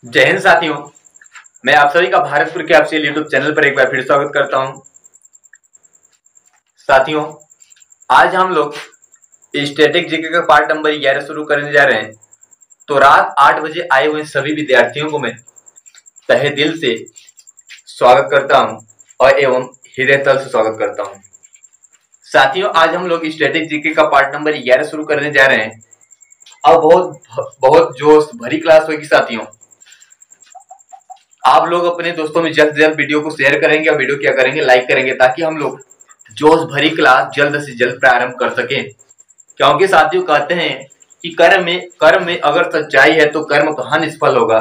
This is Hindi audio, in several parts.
जय हिंद साथियों, मैं आप सभी का भारतपुर के आपसे यूट्यूब चैनल पर एक बार फिर स्वागत करता हूं। साथियों, आज हम लोग स्टैटिक जीके का पार्ट नंबर 11 शुरू करने जा रहे हैं। तो रात 8 बजे आए हुए सभी विद्यार्थियों को मैं तहे दिल से स्वागत करता हूं और एवं हृदय तल से स्वागत करता हूं। साथियों, आज हम लोग स्टैटिक जीके का पार्ट नंबर 11 शुरू करने जा रहे हैं और बहुत जोश भरी क्लास होगी। साथियों, आप लोग अपने दोस्तों में जल्द से जल्द वीडियो को शेयर करेंगे और वीडियो क्या करेंगे, लाइक करेंगे, ताकि हम लोग जोश भरी क्लास जल्द से जल्द प्रारंभ कर सकें। क्योंकि साथियों, कहते हैं कि कर्म में अगर सच्चाई है तो कर्म कहाँ निष्फल होगा।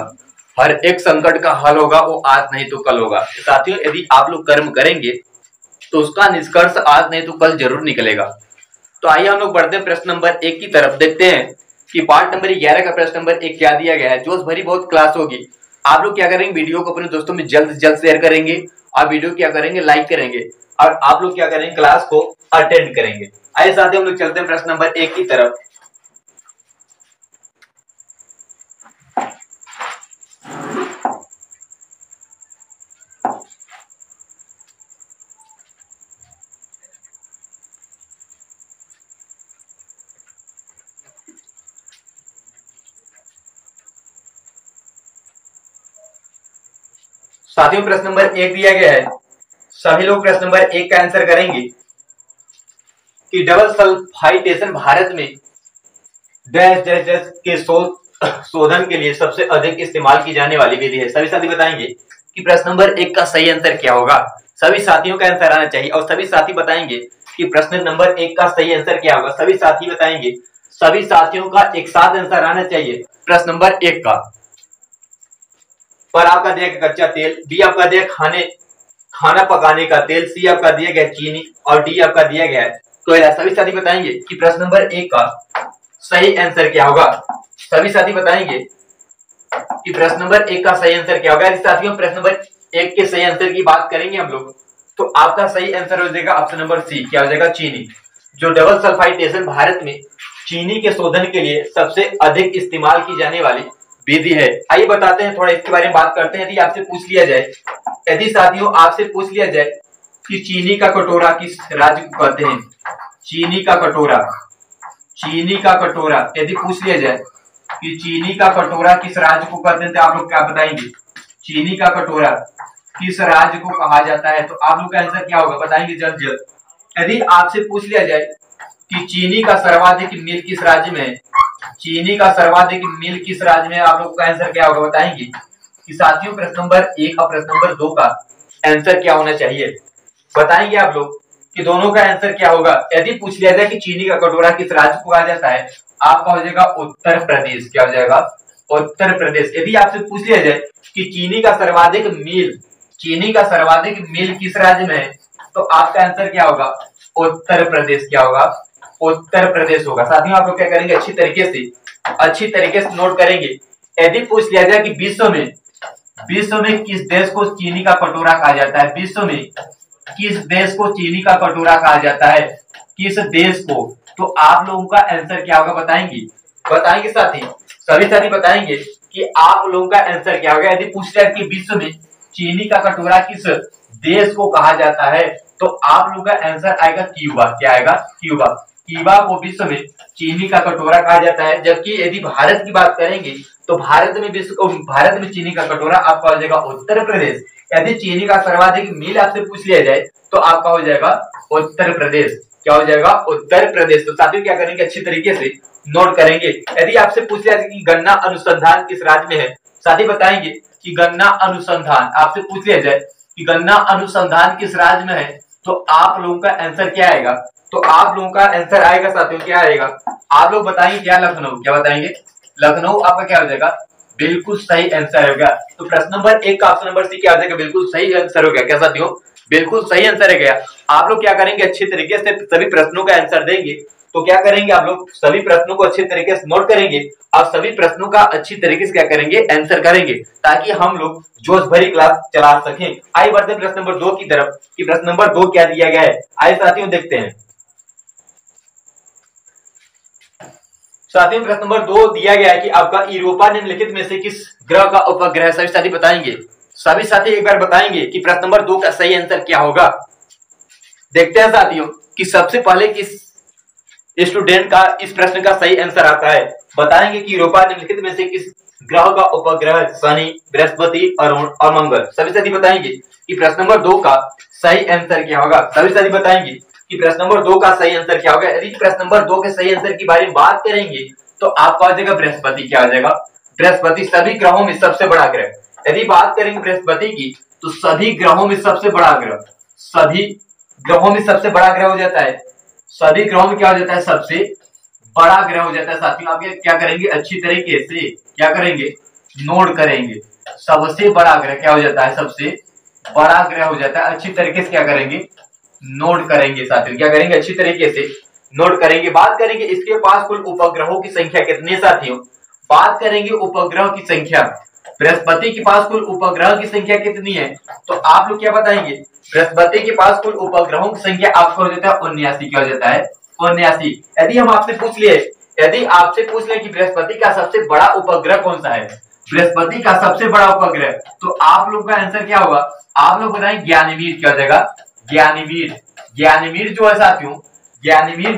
हर एक संकट का हल होगा, वो आज नहीं तो कल होगा। साथियों, यदि आप लोग कर्म करेंगे तो उसका निष्कर्ष आज नहीं तो कल जरूर निकलेगा। तो आइए हम लोग बढ़ते हैं प्रश्न नंबर 1 की तरफ। देखते हैं कि पार्ट नंबर 11 का प्रश्न नंबर 1 क्या दिया गया है। जोश भरी बहुत क्लास होगी। आप लोग क्या करेंगे, वीडियो को अपने दोस्तों में जल्द से जल्द शेयर करेंगे और वीडियो क्या करेंगे, लाइक करेंगे और आप लोग क्या करेंगे, क्लास को अटेंड करेंगे। आइए साथियों, हम लोग चलते हैं प्रश्न नंबर 1 की तरफ। साथियों, प्रश्न नंबर 1 दिया गया है। सभी लोग प्रश्न नंबर 1 का आंसर करेंगे कि डबल सल्फाइटेशन भारत में डैश डैश डैश के शोधन के लिए सबसे अधिक इस्तेमाल की जाने वाली विधि है। सभी साथी बताएंगे कि प्रश्न नंबर 1 का सही आंसर क्या होगा। सभी साथियों का आंसर आना चाहिए और सभी साथी बताएंगे कि प्रश्न नंबर 1 का सही आंसर क्या होगा। सभी साथी बताएंगे, सभी साथियों का एक साथ आंसर आना चाहिए प्रश्न नंबर 1 का। पर आपका दिया गया कच्चा तेल, बी आपका दिया खाना पकाने का तेल, सी आपका दिया गया चीनी और डी आपका दिया गया कोयला। सभी साथी बताएंगे कि प्रश्न नंबर 1 का सही आंसर क्या होगा। सभी साथी बताएंगे कि प्रश्न नंबर 1 का सही आंसर क्या होगा। यदि साथियों प्रश्न नंबर 1 के सही आंसर की बात करेंगे हम लोग, तो आपका सही आंसर हो जाएगा ऑप्शन नंबर सी, क्या हो जाएगा, चीनी। जो डबल सल्फाइटेशन भारत में चीनी के शोधन के लिए सबसे अधिक इस्तेमाल की जाने वाली विधि है। आइए बताते हैं, थोड़ा इसके बारे में बात करते हैं। यदि आपसे पूछ लिया जाए, यदि साथियों आपसे पूछ लिया जाए कि चीनी का कटोरा किस राज्य को कहते हैं, चीनी का कटोरा यदि पूछ लिया जाए कि चीनी का कटोरा किस राज्य को कहते हैं, तो आप लोग क्या बताएंगे, चीनी का कटोरा किस राज्य को कहा जाता है। तो आप लोग का आंसर क्या होगा, बताएंगे जल्द जल्द। यदि आपसे पूछ लिया जाए कि चीनी का सर्वाधिक मिल किस राज्य में है, चीनी का सर्वाधिक मिल किस राज्य में, आप लोग का आंसर क्या होगा, बताएंगे कि साथियों प्रश्न नंबर 1 और प्रश्न नंबर 2 का आंसर क्या होना चाहिए। बताएंगे आप लोग कि दोनों का आंसर क्या होगा। यदि पूछ लिया जाए कि चीनी का कटोरा किस राज्य को कहा जाता है, आपका हो जाएगा उत्तर प्रदेश। क्या हो जाएगा, उत्तर प्रदेश। यदि आपसे पूछ लिया जाए कि चीनी का सर्वाधिक मिल किस राज्य में है, तो आपका आंसर क्या होगा, उत्तर प्रदेश। क्या होगा, उत्तर प्रदेश होगा। साथियों आप लोग क्या करेंगे, अच्छी तरीके से नोट करेंगे। यदि पूछ लिया जाए कि विश्व में किस देश को चीनी का कटोरा कहा जाता है, विश्व में किस देश को चीनी का कटोरा कहा जाता है, किस देश को, तो आप लोगों का आंसर क्या होगा, बताएंगे साथी। सभी साथी बताएंगे कि आप लोगों का आंसर क्या होगा। यदि पूछ लिया कि विश्व में चीनी का कटोरा किस देश को कहा जाता है, तो आप लोगों का आंसर आएगा क्यूबा। क्या आएगा, क्यूबा को विश्व में चीनी का कटोरा कहा जाता है। जबकि यदि भारत की बात करेंगे, तो भारत में चीनी का कटोरा आपका हो जाएगा उत्तर प्रदेश। यदि चीनी का सर्वाधिक मिल आपसे पूछ लिया जाए, तो आपका हो जाएगा उत्तर प्रदेश। क्या हो जाएगा, उत्तर प्रदेश। तो साथियों क्या करेंगे, अच्छी तरीके से नोट करेंगे। यदि आपसे पूछ लिया जाए कि गन्ना अनुसंधान किस राज्य में है, साथी बताएंगे कि गन्ना अनुसंधान, आपसे पूछ लिया जाए कि गन्ना अनुसंधान किस राज्य में है, तो आप लोगों का आंसर क्या आएगा, तो आप लोगों का आंसर आएगा साथियों, क्या आएगा, आप लोग बताएंगे क्या, लखनऊ। क्या बताएंगे, लखनऊ आपका क्या हो जाएगा, बिल्कुल सही आंसर होगा। तो प्रश्न नंबर 1 का ऑप्शन नंबर सी क्या हो जाएगा, बिल्कुल सही आंसर हो गया। क्या साथियों, बिल्कुल सही आंसर है गया। आप लोग क्या करेंगे, अच्छी तरीके से सभी प्रश्नों का आंसर देंगे। तो क्या करेंगे, आप लोग सभी प्रश्नों को अच्छे तरीके से नोट करेंगे और सभी प्रश्नों का अच्छी तरीके से क्या करेंगे, आंसर करेंगे, ताकि हम लोग जोश भरी क्लास चला सकें। आइए बढ़ते हैं प्रश्न नंबर 2 की तरफ कि प्रश्न नंबर 2 क्या दिया गया है। आइए साथियों देखते हैं। साथियों प्रश्न नंबर 2 दिया गया है कि आपका यूरोपा निम्नलिखित में से किस ग्रह का उपग्रह है। सभी साथी बताएंगे, सभी साथी एक बार बताएंगे कि प्रश्न नंबर 2 का सही आंसर क्या होगा। देखते हैं साथियों कि सबसे पहले किस स्टूडेंट का इस प्रश्न का सही आंसर आता है। बताएंगे कि यूरोपा निम्नलिखित में से किस ग्रह का उपग्रह शनि, बृहस्पति और मंगल। सभी साथी बताएंगे कि प्रश्न नंबर 2 का सही आंसर क्या होगा। सभी साथी बताएंगे कि प्रश्न नंबर 2 का सही आंसर क्या होगा। यदि प्रश्न नंबर 2 के सही आंसर के बारे में बात करेंगे तो आपका हो जाएगा बृहस्पति। क्या हो जाएगा? बृहस्पति सभी ग्रहों में सबसे बड़ा ग्रह। यदि बात करेंगे बृहस्पति की तो सभी ग्रहों में सबसे बड़ा ग्रह, सभी ग्रहों में सबसे बड़ा ग्रह हो जाता है। सभी ग्रहों में क्या हो जाता है? सबसे बड़ा ग्रह हो जाता है। साथियों आप ये क्या करेंगे, अच्छी तरीके से क्या करेंगे, नोट करेंगे। सबसे बड़ा ग्रह क्या हो जाता है? सबसे बड़ा ग्रह हो जाता है। अच्छी तरीके से क्या करेंगे, नोट करेंगे। साथियों क्या करेंगे, अच्छी तरीके से नोट करेंगे। बात करेंगे इसके पास कुल उपग्रहों की संख्या कितनी। साथियों बात करेंगे उपग्रह की संख्या, बृहस्पति के पास कुल उपग्रह की संख्या कितनी है, तो आप लोग क्या बताएंगे? बृहस्पति के पास कुल उपग्रहों की संख्या आपका हो जाता है 79। क्या हो जाता है? 79। यदि हम आपसे पूछ लिए, यदि आपसे पूछ ले कि बृहस्पति का सबसे बड़ा उपग्रह कौन सा है, बृहस्पति का सबसे बड़ा उपग्रह, तो आप लोग का आंसर क्या होगा? आप लोग बताएंगे ज्ञानवीर। क्या हो जाएगा? ज्ञानवीर। ज्ञानवीर जो है साथियों, ज्ञानवीर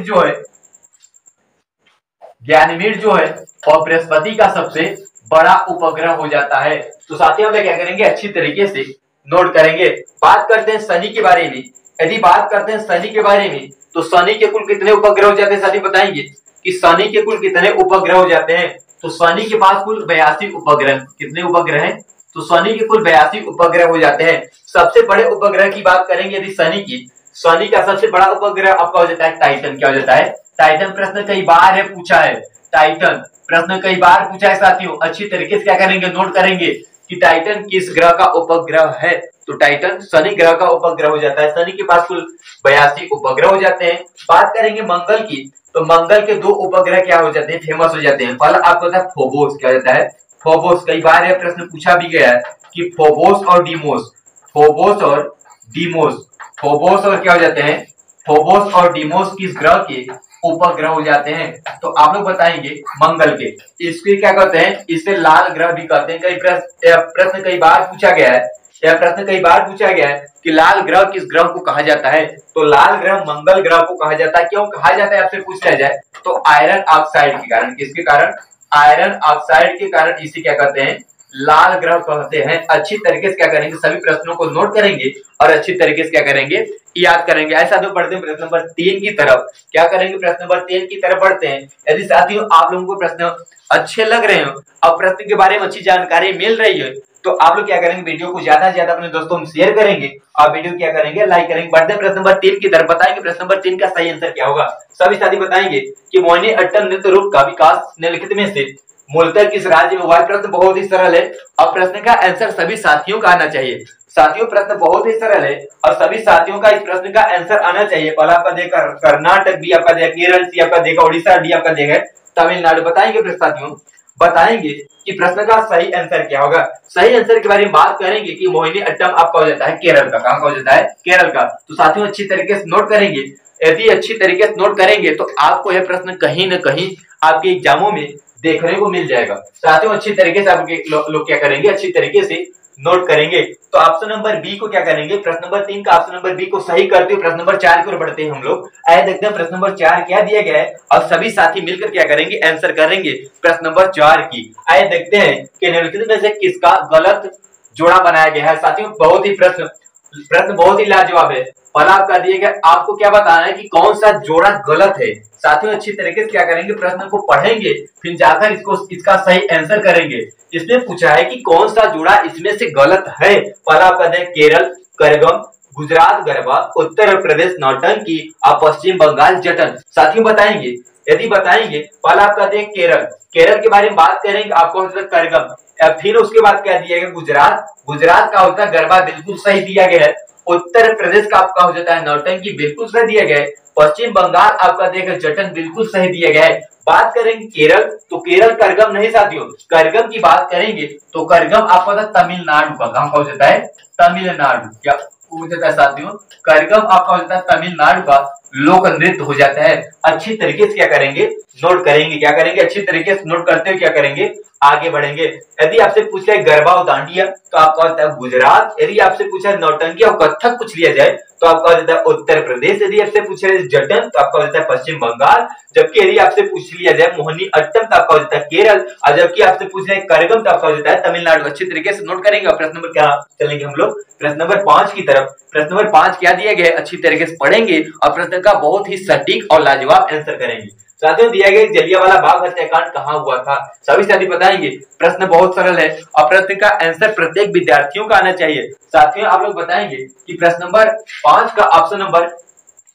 जो है और बृहस्पति का सबसे बड़ा उपग्रह हो जाता है। तो साथियों हम क्या करेंगे, अच्छी तरीके से नोट करेंगे। बात करते हैं शनि के बारे में। यदि बात करते हैं शनि के बारे में तो शनि के कुल कितने उपग्रह हो जाते हैं। साथी बताएंगे कि शनि के कुल कितने उपग्रह हो जाते हैं। तो शनि के पास कुल 82 उपग्रह। कितने उपग्रह हैं? तो शनि के कुल 82 उपग्रह हो जाते हैं। सबसे बड़े उपग्रह की बात करेंगे यदि शनि की, शनि का सबसे बड़ा उपग्रह आपका हो जाता है टाइटन। क्या हो जाता है? टाइटन। प्रश्न कई बार है पूछा है, टाइटन प्रश्न कई बार पूछा है साथियों। अच्छी तरीके से क्या करेंगे, नोट करेंगे कि टाइटन किस ग्रह का उपग्रह है। तो टाइटन शनि ग्रह का उपग्रह हो जाता है। शनि के पास कुल 82 उपग्रह हो जाते हैं। बात करेंगे मंगल की, तो मंगल के 2 उपग्रह क्या हो जाते हैं, फेमस हो जाते हैं। पहला आपको होता है फोबोस। क्या होता है? फोबोस। कई बार यह प्रश्न पूछा भी गया है कि फोबोस और डीमोस, फोबोस और डीमोस, फोबोस और क्या हो जाते हैं, फोबोस और डीमोस किस ग्रह के उपग्रह हो जाते हैं। तो आप लोग बताएंगे मंगल के। इसके क्या कहते हैं, इसे लाल ग्रह भी कहते हैं। कई प्रश्न कई बार पूछा गया है, यह प्रश्न कई बार पूछा गया है कि लाल ग्रह किस ग्रह को कहा जाता है। तो लाल ग्रह मंगल ग्रह को कहा जाता है। क्यों कहा जाता है आपसे पूछ लिया जाए तो आयरन ऑक्साइड के कारण। किसके कारण? आयरन ऑक्साइड के कारण इसे क्या कहते हैं, लाल ग्रह कहते हैं। अच्छी तरीके से क्या करेंगे, सभी प्रश्नों को नोट करेंगे और अच्छी तरीके से क्या करेंगे, याद करेंगे। ऐसा तो बढ़ते हैं प्रश्न नंबर 3 की तरफ। क्या करेंगे, प्रश्न नंबर 3 की तरफ बढ़ते हैं। यदि साथियों आप लोगों को प्रश्न अच्छे लग रहे हो और प्रश्न के बारे में अच्छी जानकारी मिल रही है तो आप लोग क्या करेंगे, वीडियो को ज्यादा से ज्यादा अपने दोस्तों में शेयर करेंगे और वीडियो क्या करेंगे, लाइक करेंगे। बढ़ते हैं प्रश्न नंबर 3 की तरफ। बताएंगे प्रश्न नंबर 3 का सही आंसर क्या होगा। सभी साथी बताएंगे कि मोहिनीअट्टम नृत्य रूप का विकास निम्नलिखित में से मूलतः किस राज्य में हुआ। प्रश्न बहुत ही सरल है और प्रश्न का आंसर सभी साथियों का आना चाहिए। साथियों प्रश्न बहुत ही सरल है और सभी साथियों का इस प्रश्न का आंसर आना चाहिए। पहला आपका देगा कर्नाटक, बी आपका देगा केरल, सी आपका देगा उड़ीसा, डी आपका देगा तमिलनाडु। बताएंगे प्रश्न साथियों, बताएंगे कि प्रश्न का सही आंसर क्या होगा। सही आंसर के बारे में बात करेंगे कि मोहिनीअट्टम आपका हो जाता है केरल का। कहां का हो जाता है? केरल का। तो साथियों अच्छी तरीके से नोट करेंगे। यदि अच्छी तरीके से नोट करेंगे तो आपको यह प्रश्न कहीं न कहीं आपके एग्जामों में देखने को मिल जाएगा। साथियों अच्छी तरीके से आपके लोग क्या करेंगे, अच्छी तरीके से नोट करेंगे। तो ऑप्शन नंबर बी को क्या करेंगे, प्रश्न नंबर 3 का ऑप्शन नंबर बी को सही करते हुए प्रश्न नंबर 4 की ओर बढ़ते हैं हम लोग। आइए देखते हैं प्रश्न नंबर 4 क्या दिया गया है और सभी साथी मिलकर क्या करेंगे, आंसर करेंगे प्रश्न नंबर 4 की। आइए देखते हैं कि निम्नलिखित में से किसका गलत जोड़ा बनाया गया है। साथियों बहुत ही प्रश्न बहुत ही लाजवाब है। पहला आपका दिया गया, आपको क्या बताना है कि कौन सा जोड़ा गलत है। साथियों अच्छी तरीके से क्या करेंगे, प्रश्न को पढ़ेंगे फिर जाकर इसका सही आंसर करेंगे। इसमें पूछा है कि कौन सा जोड़ा इसमें से गलत है। पहला आपका दें केरल करगम, गुजरात गरबा, उत्तर प्रदेश नौटंकी और पश्चिम बंगाल जटन। साथियों बताएंगे, यदि बताएंगे पहला आपका दें केरल, केरल के बारे में बात करेंगे आपको होता है करगम। फिर उसके बाद क्या दिया गया, गुजरात, गुजरात का होता है गरबा, बिल्कुल सही दिया गया है। उत्तर प्रदेश का आपका हो जाता है नौटंकी, बिल्कुल सही दिया गया है। पश्चिम बंगाल आपका देगा जटन, बिल्कुल सही दिया गया है। बात करेंगे केरल, तो केरल करगम नहीं साथियों, करगम की बात करेंगे तो करगम आपका तमिलनाडु का। कहां का हो जाता है? तमिलनाडु। क्या हो जाता है साथियों? करगम आपका हो जाता है तमिलनाडु का। लोक नृत्य हो जाता है। अच्छी तरीके से क्या करेंगे, नोट करेंगे, क्या करेंगे, अच्छी तरीके से नोट करते हुए क्या करेंगे, आगे बढ़ेंगे। यदि आपसे पूछा है गरबा और दांडिया तो आपका होता है गुजरात। यदि आपसे पूछा है नौटंकी और कथक पूछ लिया जाए तो आपका हो जाता है उत्तर प्रदेश। यदि आपसे पूछा है जटन तो आपका हो जाता है पश्चिम बंगाल। जबकि यदि आपसे पूछ लिया जाए मोहिनी अट्टम तो आपका हो जाता है केरल। और जबकि आपसे पूछ रहे करगम तो आपका हो जाता है तमिलनाडु। अच्छी तरीके से नोट करेंगे। और प्रश्न नंबर क्या चलेंगे हम लोग, प्रश्न नंबर 5 की तरफ। प्रश्न नंबर 5 क्या दिया गया है, अच्छी तरीके से पढ़ेंगे और प्रश्न का बहुत ही सटीक और लाजवाब आंसर करेंगे। साथियों दिया गया जलियांवाला बाग हत्याकांड कहां हुआ था, सभी साथी बताएंगे। प्रश्न बहुत सरल है और प्रश्न का आंसर प्रत्येक विद्यार्थियों का आना चाहिए। साथियों आप लोग बताएंगे कि प्रश्न नंबर 5 का ऑप्शन नंबर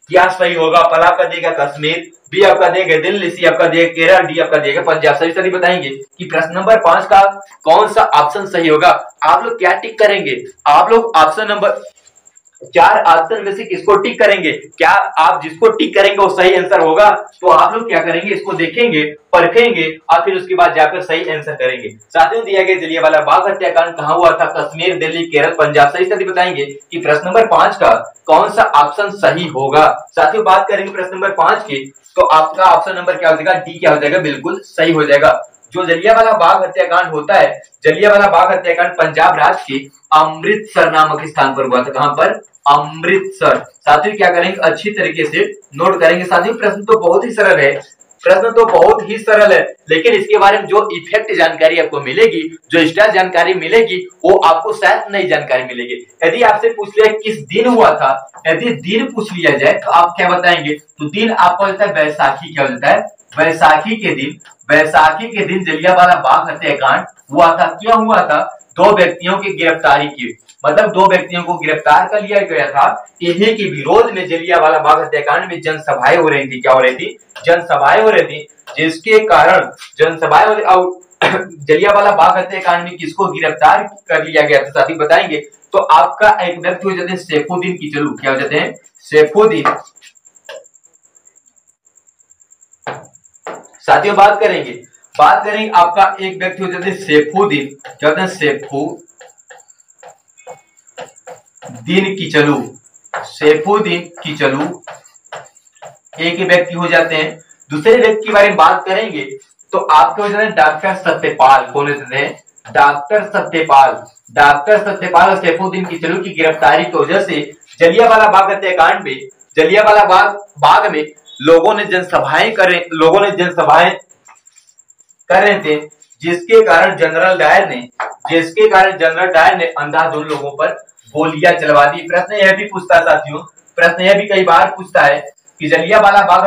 क्या सही होगा। पहला आपका देगा कश्मीर, बी आपका देगा दिल्ली, सी आपका देगा केरल, डी आपका देगा पंजाब। सभी साथी बताएंगे कि प्रश्न नंबर 5 का कौन सा ऑप्शन सही होगा। आप लोग क्या टिक करेंगे, आप लोग ऑप्शन नंबर 4 ऑप्शन में से किसको टिक करेंगे। क्या आप जिसको टिक करेंगे वो सही आंसर होगा। तो आप लोग क्या करेंगे, इसको देखेंगे, परखेंगे और फिर उसके बाद जाकर सही आंसर करेंगे। साथियों दिया गया जलियांवाला बाग हत्याकांड कहां हुआ था, कश्मीर, दिल्ली, केरल, पंजाब। सही साथी बताएंगे कि प्रश्न नंबर 5 का कौन सा ऑप्शन सही होगा। साथियों बात करेंगे प्रश्न नंबर 5 की तो आपका ऑप्शन नंबर क्या हो जाएगा, डी क्या हो जाएगा, बिल्कुल सही हो जाएगा। जो जलियांवाला बाग हत्याकांड होता है, जलियांवाला बाग हत्याकांड पंजाब राज्य के अमृतसर नामक स्थान पर हुआ था। कहां पर, अमृतसर। साथियों क्या करेंगे, अच्छी तरीके से नोट करेंगे। साथियों प्रश्न तो बहुत ही सरल है, प्रश्न तो बहुत ही सरल है, लेकिन इसके बारे में जो इफेक्ट जानकारी आपको मिलेगी, जो एक्स्ट्रा जानकारी मिलेगी, वो आपको शायद नई जानकारी मिलेगी। यदि आपसे पूछ लिया किस दिन हुआ था, यदि दिन पूछ लिया जाए तो आप क्या बताएंगे, तो दिन आपको होता है वैसाखी। क्या होता है, वैसाखी के दिन। वैसाखी के दिन जलियांवाला बाग हत्याकांड हुआ था। क्यों हुआ था, 2 व्यक्तियों की गिरफ्तारी की, मतलब 2 व्यक्तियों को गिरफ्तार कर लिया गया था। इन्हीं के विरोध में जलियांवाला बाग हत्याकांड में जनसभाएं हो रही थी। क्या हो रही थी, जनसभाएं हो रही थी, जिसके कारण जनसभाएं हो रही। जलियांवाला बाग हत्याकांड में किसको गिरफ्तार कर लिया गया था, साथी बताएंगे। तो आपका एक व्यक्ति हो जाते हैं सैफुद्दीन किचलू। क्या हो जाते हैं, सैफुद्दीन। साथियों बात करेंगे आपका एक व्यक्ति हो जाते हैं सैफुद्दीन। क्या होते हैं, सैफुद्दीन किचलू। सैफुद्दीन किचलू एक ही व्यक्ति हो जाते हैं। दूसरे व्यक्ति के बारे में बात करेंगे तो आपके हो जाते हैं डॉक्टर सत्यपाल। कौन होते हैं, डॉक्टर सत्यपाल। डॉक्टर सत्यपाल और सैफुद्दीन किचलू की गिरफ्तारी की वजह से जलियांवाला बाग हत्याकांड में, जलियांवाला बाग में लोगों ने जनसभाएं कर रहे थे, जिसके कारण जनरल डायर ने अंधाधुंध लोगों पर गोलियां चलवा दी। प्रश्न यह भी पूछता है साथियों, प्रश्न यह भी कई बार पूछता है कि जलियांवाला बाग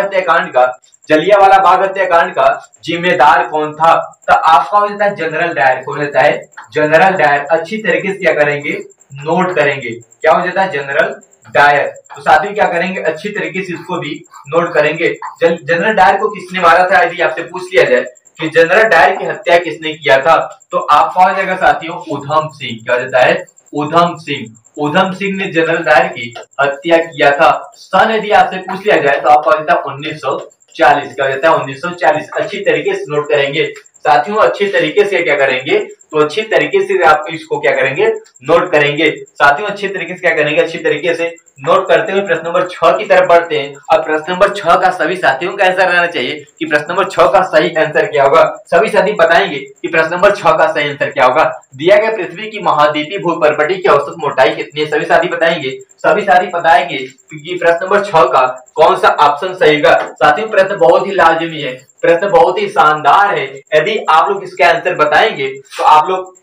हत्याकांड का जिम्मेदार कौन था। तो आपका हो जाता है जनरल डायर। कौन होता है, जनरल डायर। अच्छी तरीके से क्या करेंगे, नोट करेंगे। क्या हो जाता है, जनरल डायर। तो साथियों क्या करेंगे, अच्छी तरीके से इसको भी नोट करेंगे। जनरल डायर को किसने मारा था, यदि आपसे पूछ लिया जाए कि जनरल डायर की हत्या किसने किया था, तो आपका हो जाएगा साथियों उधम सिंह। क्या हो जाता है, उधम सिंह ने जनरल डायर की हत्या किया था। सन यदि आपसे पूछ लिया जाए तो आपका हो जाता है 1940। क्या हो जाता है, 1940। अच्छी तरीके से नोट करेंगे साथियों, अच्छी तरीके से क्या करेंगे, तो अच्छी तरीके से आप इसको क्या करेंगे, नोट करेंगे। साथियों अच्छी तरीके से क्या करेंगे, अच्छी तरीके से नोट करते हुए प्रश्न नंबर 6 की तरफ बढ़ते हैं। और प्रश्न नंबर 6 का सभी साथियों का आंसर रहना चाहिए कि प्रश्न नंबर 6 का सही आंसर क्या होगा। सभी साथी बताएंगे कि प्रश्न नंबर 6 का सही आंसर क्या होगा। दिया गया पृथ्वी की महाद्वीपीय भूपर्पटी की औसत मोटाई कितनी है, सभी साथी बताएंगे। सभी साथी बताएंगे कि प्रश्न नंबर 6 का कौन सा ऑप्शन सही होगा। साथियों प्रश्न बहुत ही लाजमी है, प्रश्न बहुत ही शानदार है। यदि आप लोग इसका आंसर बताएंगे तो आप लोग,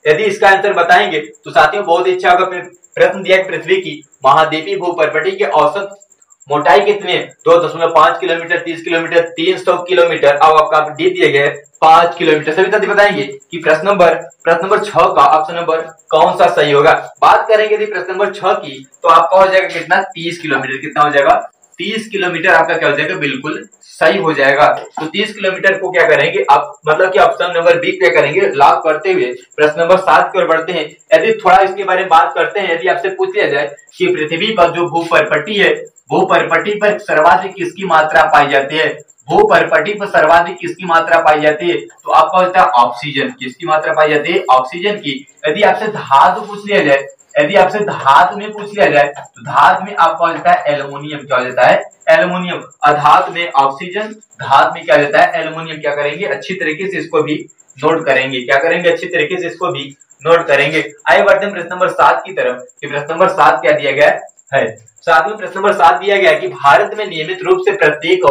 यदि इसका आंसर बताएंगे तो साथियों बहुत ही अच्छा होगा। प्रश्न दिया पृथ्वी की महाद्वीपीय भूपर्पटी की औसत मोटाई कितनी है, 2.5 किलोमीटर, 30 किलोमीटर, 300 किलोमीटर। अब आपका डी दिया गया है 5 किलोमीटर। सभी साथी बताएंगे कि प्रश्न नंबर 6 का ऑप्शन नंबर कौन सा सही होगा। बात करेंगे यदि प्रश्न नंबर 6 की तो आपका हो जाएगा कितना, 30 किलोमीटर। कितना हो जाएगा, 30 किलोमीटर आपका क्या हो जाएगा, बिल्कुल सही हो जाएगा। तो 30 किलोमीटर को क्या करेंगे आप, मतलब कि ऑप्शन नंबर बी क्या करेंगे, लॉक करते हुए प्रश्न नंबर 7 की ओर बढ़ते हैं। यदि थोड़ा इसके बारे में बात करते हैं, यदि आपसे पूछ लिया जाए कि पृथ्वी पर जो भूपर्पटी है, भूपर्पटी पर सर्वाधिक किसकी मात्रा पाई जाती है, भूपर्पटी पर सर्वाधिक किसकी मात्रा पाई जाती है, तो आपका होता है ऑक्सीजन। किसकी मात्रा पाई जाती है, ऑक्सीजन की। यदि आपसे धातु पूछ लिया जाए यदि आपसे धातु में पूछ लिया जाए तो धातु में आपका हो जाता है एल्युमिनियम, क्या हो जाता है एल्युमिनियम। अधातु में ऑक्सीजन, धातु में क्या हो जाता है एल्युमिनियम। क्या करेंगे अच्छी तरीके से इसको भी नोट करेंगे, क्या करेंगे अच्छी तरीके से इसको भी नोट करेंगे। आइए बढ़ते हैं प्रश्न नंबर 7 की तरफ कि प्रश्न नंबर 7 क्या दिया गया है। साथ में प्रश्न नंबर 7 दिया गया है कि भारत में नियमित रूप से प्रत्येक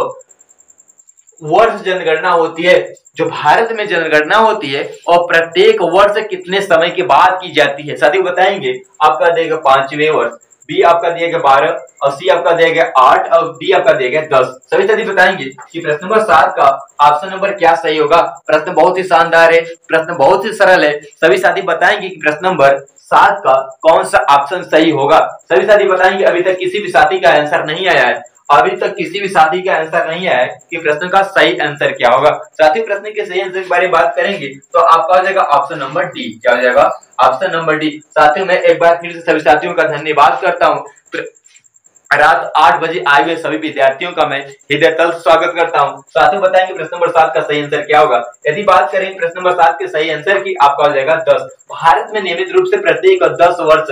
वर्ष जनगणना होती है। जो भारत में जनगणना होती है और प्रत्येक वर्ष कितने समय के बाद की जाती है, साथी बताएंगे। आपका देगा 5वें वर्ष, बी आपका दिया गया 12 और सी आपका दिया गया 8 और डी आपका दिया गया 10। सभी साथी बताएंगे कि प्रश्न नंबर 7 का ऑप्शन नंबर क्या सही होगा। प्रश्न बहुत ही शानदार है, प्रश्न बहुत ही सरल है। सभी साथी बताएंगे कि प्रश्न नंबर 7 का कौन सा ऑप्शन सही होगा। सभी साथी बताएंगे अभी तक किसी भी साथी का आंसर नहीं आया है, अभी तक किसी भी साथी का आंसर नहीं आया है कि प्रश्न का सही आंसर क्या होगा। साथी प्रश्न के सही आंसर के बारे में बात करेंगे तो आपका हो जाएगा ऑप्शन नंबर डी। क्या हो जाएगा ऑप्शन नंबर डी। साथियों मैं एक बार फिर से सभी साथियों का धन्यवाद करता हूँ। रात 8 बजे आए हुए सभी विद्यार्थियों का मैं हृदयतल स्वागत करता हूँ। साथियों बताएंगे प्रश्न नंबर 7 का सही आंसर क्या होगा। यदि बात करें प्रश्न नंबर 7 के सही आंसर की, आपका हो जाएगा 10। भारत में नियमित रूप से प्रत्येक 10 वर्ष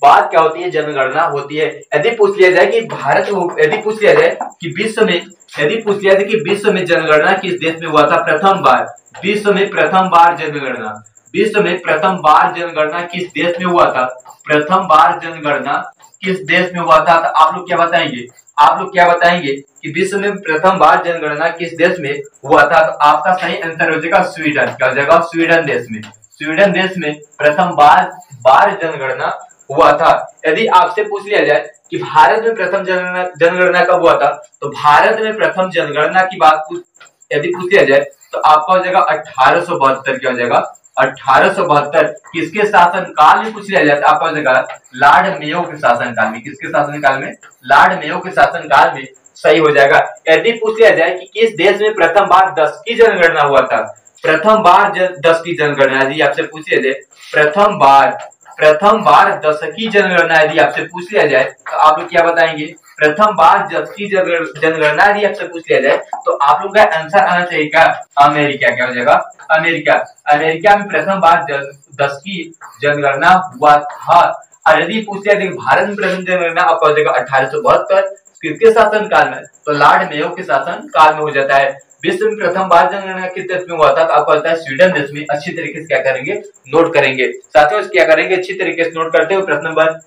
बाद क्या होती है जनगणना होती है। यदि पूछ लिया जाए कि यदि पूछ लिया जाए कि विश्व में, यदि पूछ लिया जाए कि विश्व में जनगणना किस देश में हुआ था प्रथम बार, विश्व में प्रथम बार जनगणना, विश्व में प्रथम बार जनगणना किस देश में हुआ था, प्रथम बार जनगणना किस देश में हुआ था, तो आप लोग क्या बताएंगे, आप लोग क्या बताएंगे कि विश्व में प्रथम बार जनगणना किस देश में हुआ था। तो आपका सही आंसर हो जाएगा स्वीडन। क्या हो जाएगा स्वीडन देश में, स्वीडन देश में प्रथम बार जनगणना हुआ था। यदि आपसे पूछ लिया जाए कि भारत में प्रथम जनगणना कब हुआ था, तो भारत में प्रथम जनगणना की बात यदि पूछ लिया जाए तो आपका हो जाएगा 1872। क्या हो जाएगा 1872। किसके शासन काल में पूछ लिया जाए तो आपका हो जाएगा लॉर्ड मेयो के शासन काल में। किसके शासन काल में, लॉर्ड मेयो के शासन काल में सही हो जाएगा। यदि पूछ लिया जाए कि किस देश में प्रथम बार 10 की जनगणना हुआ था, प्रथम बार 10 की जनगणना यदि आपसे पूछ लिया जाए, प्रथम बार 10 की जनगणना यदि आपसे पूछ लिया जाए तो आप लोग क्या बताएंगे, प्रथम बार 10 की जनगणना यदि आपसे पूछ लिया जाए तो आप लोग का आंसर आना चाहिए क्या अमेरिका। क्या हो जाएगा अमेरिका। अमेरिका में प्रथम बार 10 की जनगणना हुआ था। और यदि पूछ लिया जाए भारत में प्रथम जनगणना आपका हो जाएगा 1872। किसके शासन काल में, तो लॉर्ड मेयो के शासन काल में हो जाता है। विश्व में प्रथम बार जनगणना किस देश में हुआ था, तो आपको होता है स्वीडन देश में। अच्छी तरीके से क्या करेंगे नोट करेंगे। साथियों क्या करेंगे अच्छी तरीके से नोट करते हुए प्रश्न नंबर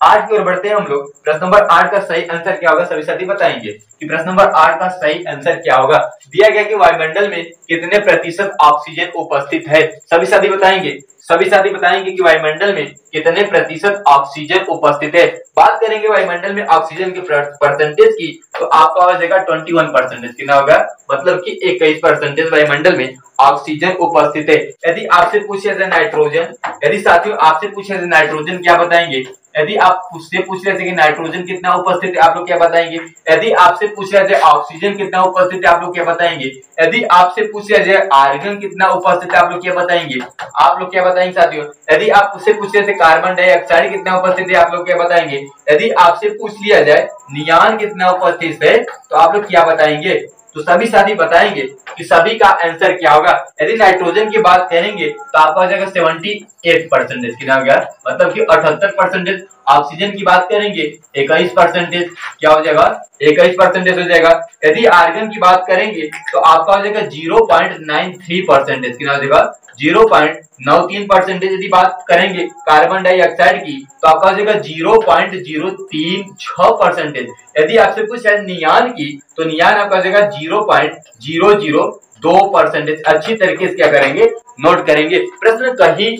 8 की ओर बढ़ते हैं हम लोग। प्रश्न नंबर 8 का सही आंसर क्या होगा, सभी साथी बताएंगे कि प्रश्न नंबर 8 का सही आंसर क्या होगा। दिया गया कि वायुमंडल में कितने प्रतिशत ऑक्सीजन उपस्थित है, सभी साथी बताएंगे। सभी साथी बताएंगे कि वायुमंडल में कितने प्रतिशत ऑक्सीजन उपस्थित है। बात करेंगे वायुमंडल में ऑक्सीजन के परसेंटेज की, तो आपका हो जाएगा 21%। कितना होगा, मतलब कि 21% वायुमंडल में ऑक्सीजन उपस्थित है। यदि आपसे पूछे जाए नाइट्रोजन, यदि साथियों आपसे पूछे जाए नाइट्रोजन क्या बताएंगे। यदि आप उससे पूछ रहे थे कि नाइट्रोजन कितना उपस्थित है, आप लोग क्या बताएंगे। यदि आपसे पूछ रहे थे ऑक्सीजन कितना उपस्थित है, आप लोग क्या बताएंगे। यदि आपसे पूछ रहे थे आर्गन कितना उपस्थित है, आप लोग क्या बताएंगे। आप लोग क्या बताएंगे साथियों। यदि आप उससे पूछ रहे थे कार्बन डाइऑक्साइड कितना उपस्थित है, आप लोग क्या बताएंगे। यदि आपसे पूछ लिया जाए नियान कितना उपस्थित है, तो आप लोग क्या बताएंगे। तो सभी साथी बताएंगे कि सभी का आंसर क्या होगा। यदि नाइट्रोजन की बात करेंगे तो आपका हो जाएगा 78%। कितना हो गया, मतलब कि 78%। ऑक्सीजन की बात करेंगे 21%। क्या हो जाएगा 21% हो जाएगा। यदि आर्गन की बात करेंगे तो आपका हो जाएगा 0.93%। कितना हो जाएगा 0.93%। यदि बात करेंगे कार्बन डाइऑक्साइड की तो आपका हो जाएगा 0.036%। यदि आपसे पूछा है नियान की तो नियान आपका हो जाएगा 0.002%। अच्छी तरीके से क्या करेंगे नोट करेंगे। प्रश्न कहीं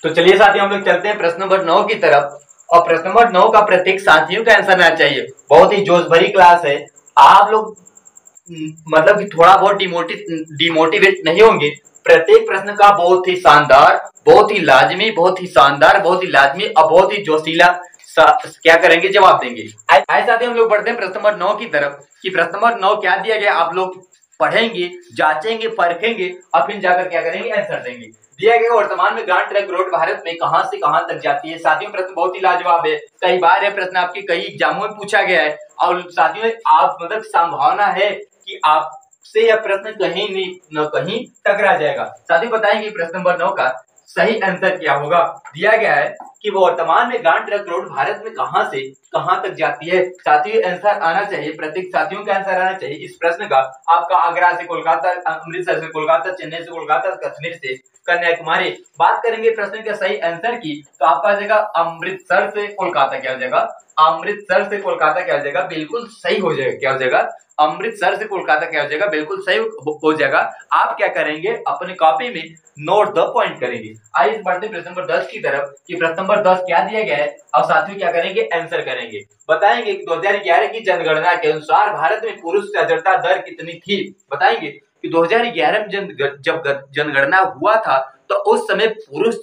तो चलिए साथियों हम लोग चलते हैं प्रश्न नंबर 9 की तरफ। और प्रश्न नंबर 9 का प्रत्येक साथियों का आंसर आना चाहिए। बहुत ही जोश भरी क्लास है, आप लोग मतलब कि थोड़ा बहुत डिमोटिवेट नहीं होंगे। प्रत्येक प्रश्न का बहुत ही शानदार, बहुत ही लाजमी, बहुत ही शानदार, बहुत ही लाजमी और बहुत ही जोशीला क्या करेंगे जवाब देंगे। आइए साथियों हम लोग बढ़ते हैं प्रश्न नंबर 9 की तरफ कि प्रश्न नंबर 9 क्या दिया गया, आप लोग पढ़ेंगे, जांचेंगे, परखेंगे और फिर जाकर क्या करेंगे आंसर देंगे। दिया गया वर्तमान में ग्रांड ट्रंक रोड भारत में कहां से कहां तक जाती है। साथियों प्रश्न बहुत ही लाजवाब है, कई बार यह प्रश्न आपके कई एग्जामों में पूछा गया है और साथियों आप मतलब संभावना है कि आपसे यह प्रश्न कहीं न कहीं टकरा जाएगा। साथियों बताएंगे प्रश्न नंबर 9 का सही आंसर क्या होगा। दिया गया है कि वर्तमान में ग्रांड ट्रंक रोड भारत में कहां से कहां तक जाती है। साथियों आंसर आना चाहिए, प्रत्येक साथियों का आंसर आना चाहिए इस प्रश्न का। आपका आगरा से कोलकाता, अमृतसर से कोलकाता, चेन्नई से कोलकाता, कश्मीर से कन्याकुमारी। बात करेंगे प्रश्न के सही आंसर की तो आपका आ जाएगा अमृतसर से कोलकाता। क्या हो जाएगा? अमृतसर से कोलकाता क्या हो जाएगा? बिल्कुल सही हो जाएगा। क्या हो जाएगा? अमृतसर से कोलकाता क्या हो जाएगा? बिल्कुल सही हो जाएगा। आप क्या करेंगे अपने कॉपी में नोट द पॉइंट करेंगे। आइए बढ़ते प्रश्न नंबर 10 की तरफ कि प्रश्न नंबर 10 क्या दिया गया है और साथियों क्या करेंगे आंसर करेंगे। बताएंगे कि 2011 की जनगणना के अनुसार भारत में पुरुष साक्षरता दर कितनी थी। बताएंगे कि 2011 में जब जनगणना हुआ था तो उस समय पुरुष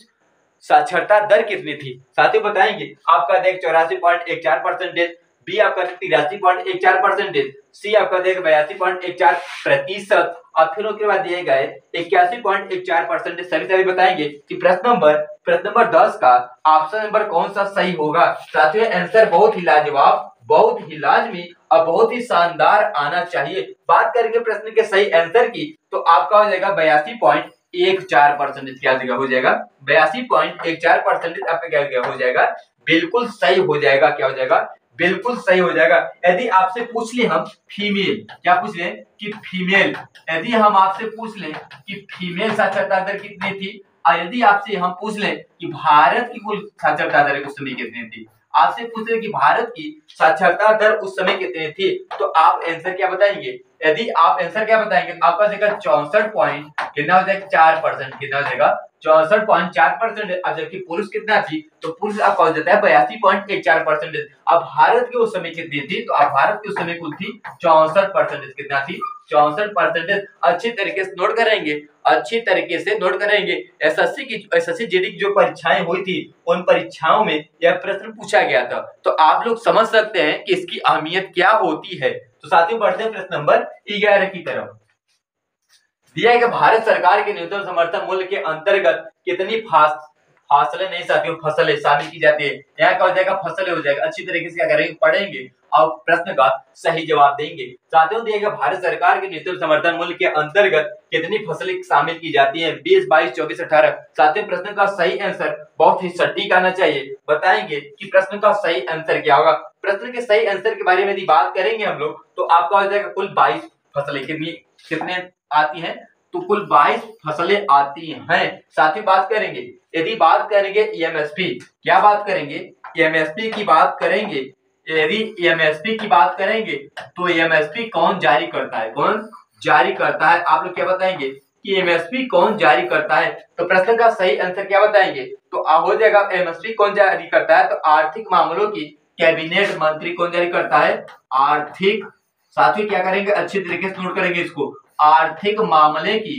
साक्षरता दर कितनी थी। साथियों बताएंगे आपका देख 84.14%, बी आपका 83.14%, सी आपका देख 82.14% और फिर उसके बाद दिए गए 81.14%। सभी बताएंगे कि प्रश्न नंबर 10 का ऑप्शन नंबर कौन सा सही होगा। साथियों आंसर बहुत ही लाजवाब, बहुत ही लाजमी और बहुत ही शानदार आना चाहिए। बात करेंगे प्रश्न के सही आंसर की तो आपका हो जाएगा 82.14%। क्या हो जाएगा? 82.14% आपका क्या हो जाएगा? बिल्कुल सही हो जाएगा। क्या हो जाएगा? बिल्कुल सही हो जाएगा। यदि आपसे पूछ ले हम फीमेल, क्या पूछ ले कि फीमेल, यदि हम आपसे पूछ ले कि फीमेल साक्षरता दर कितनी थी और यदि आपसे हम पूछ ले कि भारत की कुल साक्षरता दर उस समय कितनी थी, आपसे पूछ ले कि भारत की साक्षरता दर उस समय कितनी थी तो आप आंसर क्या बताएंगे। यदि आप आंसर क्या बताएंगे तो आपका देगा 64 कितना हो जाएगा 4%। कितना हो जाएगा? 64.4%। अब जबकि पुरुष कितना थी तो पुरुष आपका हो जाता है 82.14%। अब भारत की उस समय कितनी थी तो अब भारत की उस समय कुल थी 64%। कितना थी? 64%। अच्छी तरीके से नोट करेंगे, अच्छी तरीके से नोट करेंगे। एसएससी जीडी की जो परीक्षाएं हुई थी उन परीक्षाओं में यह प्रश्न पूछा गया था तो आप लोग समझ सकते हैं कि इसकी अहमियत क्या होती है। तो साथियों बढ़ते हैं प्रश्न नंबर 11 की तरफ। दिया है कि भारत सरकार के न्यूनतम समर्थन मूल्य के अंतर्गत कितनी फासले नहीं साथियों फसलें शामिल की जाती है। यहाँ क्या हो जाएगा? फसलें हो जाएगा। अच्छी तरीके से क्या करेंगे? पढ़ेंगे और प्रश्न का सही जवाब देंगे। साथियों दिया गया भारत सरकार के न्यूनतम समर्थन मूल्य के अंतर्गत कितनी फसलें शामिल की जाती है। 20, 22, 24, 18। साथियों प्रश्न का सही आंसर बहुत ही सटीक आना चाहिए। बताएंगे कि प्रश्न का सही आंसर क्या होगा। प्रश्न के सही आंसर के बारे में यदि बात करेंगे हम लोग तो आपका हो जाएगा कुल 22 फसलें। कितने आती हैं तो कुल 22 फसलें आती हैं। साथ ही बात करेंगे, यदि बात करेंगे एमएसपी, क्या बात करेंगे? एमएसपी की बात करेंगे। यदि एमएसपी की बात करेंगे तो एमएसपी कौन जारी करता है? कौन जारी करता है? आप लोग क्या बताएंगे कि एमएसपी कौन जारी करता है। तो प्रश्न का सही आंसर क्या बताएंगे तो हो जाएगा एमएसपी कौन जारी करता है तो आर्थिक मामलों की कैबिनेट मंत्री कौन जारी करता है? आर्थिक। साथ ही क्या करेंगे? अच्छी तरीके से नोट करेंगे इसको। आर्थिक मामले की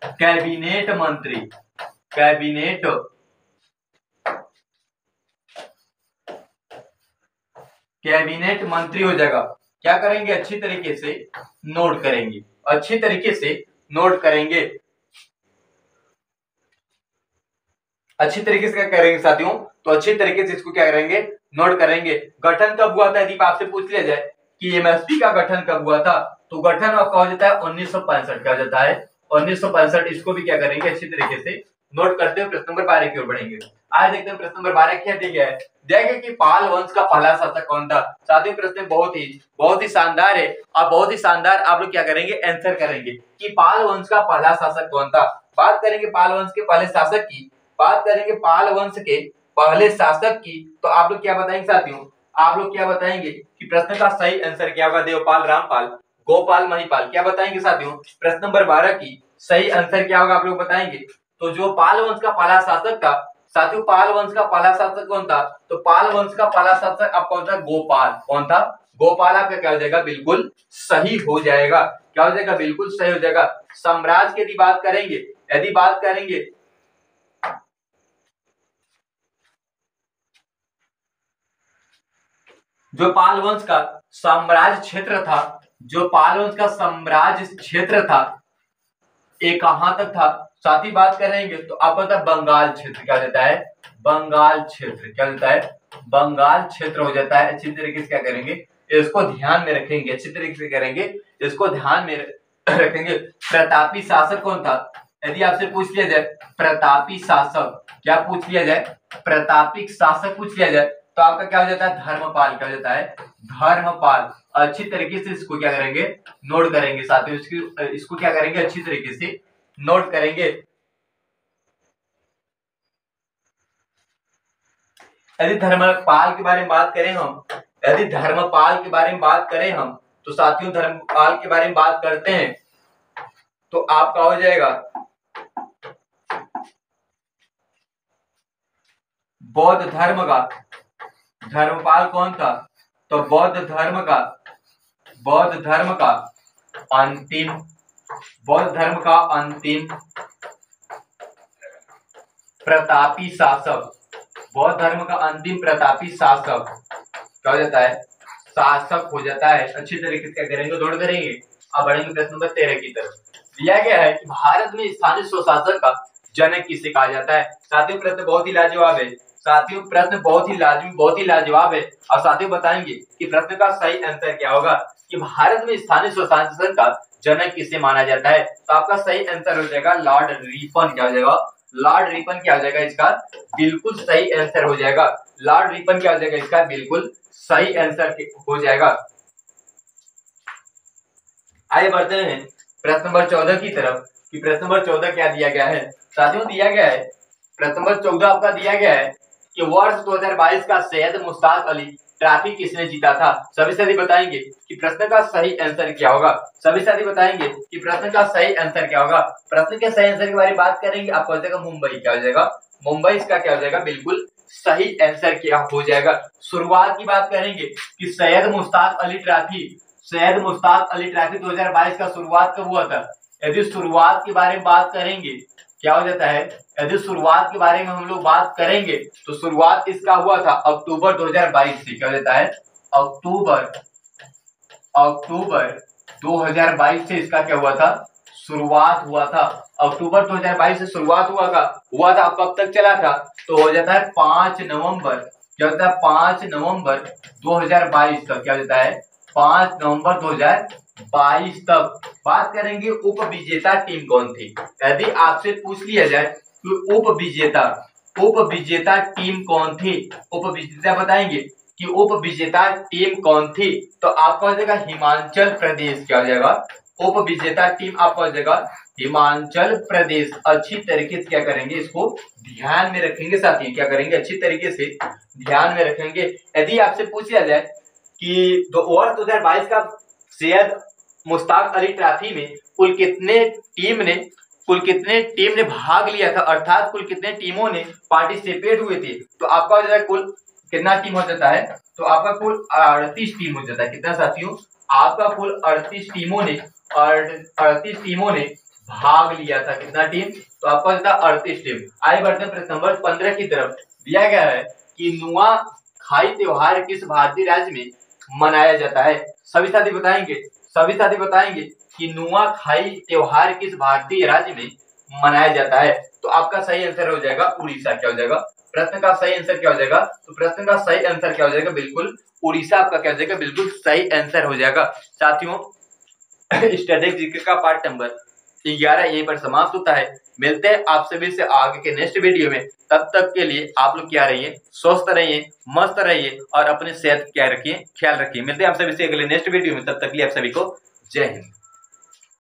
कैबिनेट मंत्री, कैबिनेट मंत्री हो जाएगा। क्या करेंगे? अच्छी तरीके से नोट करेंगे, अच्छी तरीके से नोट करेंगे, अच्छी तरीके से क्या करेंगे साथियों तो अच्छी तरीके से इसको क्या करेंगे? नोट करेंगे। गठन कब हुआ था यदि आपसे पूछ लिया जाए कि एमएसपी का गठन कब हुआ था तो गठन आपका हो जाता है 1965। क्या हो जाता है? 1965। इसको भी क्या करेंगे? अच्छी तरीके से नोट करते हुए प्रश्न नंबर 12 की ओर बढ़ेंगे। आज देखते हैं प्रश्न नंबर 12 क्या दिया गया है। दिया गया कि पाल वंश का पहला शासक कौन था। साथियों प्रश्न बहुत ही शानदार है और बहुत ही शानदार आप लोग क्या करेंगे? आंसर करेंगे कि पाल वंश का पहला शासक कौन था। बात करेंगे पाल वंश के पहले शासक की, बात करेंगे पाल वंश के पहले शासक की तो आप लोग क्या बताएंगे साथियों? आप लोग क्या बताएंगे कि प्रश्न का सही आंसर क्या होगा? देवपाल, रामपाल, गोपाल, महिपाल। क्या बताएंगे साथियों? प्रश्न नंबर 12 की सही आंसर क्या होगा आप लोग बताएंगे। तो जो पाल वंश का पहला शासक था साथियों, पाल वंश का पहला शासक कौन था तो पाल वंश का पहला शासक अब कौन था? गोपाल। कौन था? गोपाल। आपका क्या हो जाएगा? बिल्कुल सही हो जाएगा। क्या हो जाएगा? बिल्कुल सही हो जाएगा। साम्राज्य की यदि बात करेंगे जो पाल वंश का साम्राज्य क्षेत्र था जो पाल वंश का साम्राज्य क्षेत्र था ये कहां तक था। साथ ही बात करेंगे तो आपको पता है बंगाल क्षेत्र क्या देता है, बंगाल क्षेत्र क्या देता है, बंगाल क्षेत्र हो जाता है। अच्छी तरीके से क्या करेंगे इसको ध्यान में रखेंगे, अच्छी तरीके से करेंगे इसको ध्यान में रखेंगे। प्रतापी शासक कौन था, यदि आपसे पूछ लिया जाए प्रतापी शासक, क्या पूछ लिया जाए, प्रतापी शासक पूछ लिया जाए तो आपका क्या हो जाता है, धर्मपाल क्या हो जाता है, धर्मपाल। अच्छी तरीके से इसको क्या करेंगे नोट करेंगे, साथ ही इसको क्या करेंगे अच्छी तरीके से नोट करेंगे। यदि धर्मपाल के बारे में बात करें हम, यदि धर्मपाल के बारे में बात करें हम तो साथियों धर्मपाल के बारे में बात करते हैं तो आपका हो जाएगा बौद्ध धर्म का, धर्मपाल कौन था, तो बौद्ध धर्म का अंतिम, बौद्ध धर्म का अंतिम प्रतापी शासक, बौद्ध धर्म का अंतिम प्रतापी शासक क्या हो जाता है, शासक हो जाता है। अच्छी तरीके से क्या करेंगे नोट करेंगे। अब बढ़ेंगे प्रश्न नंबर 13 की तरफ। दिया गया है कि भारत में स्थानीय स्वशासन का जनक किसे कहा जाता है। साथियों प्रश्न बहुत ही लाजवाब है, साथियों प्रश्न बहुत ही लाजवाब है। और साथियों बताएंगे कि प्रश्न का सही आंसर क्या होगा कि भारत में स्थानीय स्वशासन का जनक किसे माना जाता है। तो आपका सही आंसर हो जाएगा लॉर्ड रिपन, क्या हो जाएगा, लॉर्ड रिपन क्या हो जाएगा इसका बिल्कुल सही आंसर हो जाएगा। लॉर्ड रिपन क्या हो जाएगा इसका बिल्कुल सही आंसर हो जाएगा। आइए बढ़ते हैं प्रश्न नंबर 14 की तरफ कि प्रश्न नंबर 14 क्या दिया गया है। साथियों दिया गया है प्रश्न नंबर 14 आपका दिया गया है कि वर्ष 2022 का सैयद मुश्ताक अली ट्रॉफी किसने जीता था। सभी साथी बताएंगे कि प्रश्न का सही आंसर क्या होगा। सभी साथी बताएंगे कि प्रश्न का सही आंसर क्या होगा। प्रश्न के सही आंसर के बारे में बात करेंगे, आपको हो जाएगा मुंबई, क्या हो जाएगा मुंबई, इसका क्या हो जाएगा बिल्कुल सही आंसर क्या हो जाएगा। शुरुआत की बात करेंगे कि सैयद मुश्ताक अली ट्रॉफी, सैयद मुश्ताक अली ट्रॉफी 2022 का शुरुआत कब हुआ था। यदि शुरुआत के बारे में बात करेंगे क्या हो जाता है, यदि शुरुआत के बारे में हम लोग बात करेंगे तो शुरुआत इसका हुआ था अक्टूबर 2022 से, क्या हो जाता है अक्टूबर 2022 से इसका क्या हुआ था शुरुआत हुआ था। अक्टूबर 2022 से शुरुआत हुआ था कब तक चला था तो हो जाता है 5 नवंबर, क्या होता है 5 नवंबर 2022 तक, क्या होता है 5 नवंबर 2022 तक। बात करेंगे उप विजेता टीम कौन थी। यदि आपसे पूछ लिया जाए कि उप विजेता टीम कौन थी, उप विजेता बताएंगे कि उप विजेता टीम कौन थी तो आपका हो जाएगा हिमाचल प्रदेश, क्या हो जाएगा उप विजेता टीम आपका हो जाएगा हिमाचल प्रदेश। अच्छी तरीके से क्या करेंगे इसको ध्यान में रखेंगे साथियों, क्या करेंगे अच्छी तरीके से ध्यान में रखेंगे। यदि आपसे पूछ लिया जाए कि वर्ष 2022 का सैयद मुश्ताक अली ट्रॉफी में कुल कितने टीम ने भाग लिया था, अर्थात कुल कितने टीमों ने पार्टिसिपेट हुए थे, तो आपका हो जाएगा कुल कितना टीम हो जाता है तो आपका कुल 38 टीम हो जाता है। कितना साथियों, आपका कुल 38 टीमों ने भाग लिया था। कितना टीम, तो आपका होता है 38 टीम। आगे बढ़ते हैं प्रश्न नंबर 15 की तरफ। दिया गया है कि नुआखाई त्योहार किस भारतीय राज्य में मनाया जाता है। सभी साथी बताएंगे कि नुआखाई त्योहार किस भारतीय राज्य में मनाया जाता है। तो आपका सही आंसर हो जाएगा उड़ीसा, क्या हो जाएगा प्रश्न का सही आंसर क्या हो जाएगा, तो प्रश्न का सही आंसर क्या हो जाएगा बिल्कुल उड़ीसा, आपका क्या हो जाएगा बिल्कुल सही आंसर हो जाएगा। साथियों स्टैटिक जीके का पार्ट नंबर 11 यहीं पर समाप्त होता है। मिलते हैं आप सभी से आगे के नेक्स्ट वीडियो में। तब तक के लिए आप लोग क्या रहिए, स्वस्थ रहिए, मस्त रहिए और अपने सेहत क्या रखिए, ख्याल रखिए। मिलते हैं आप सभी से अगले नेक्स्ट वीडियो में, तब तक के लिए आप सभी को जय हिंद।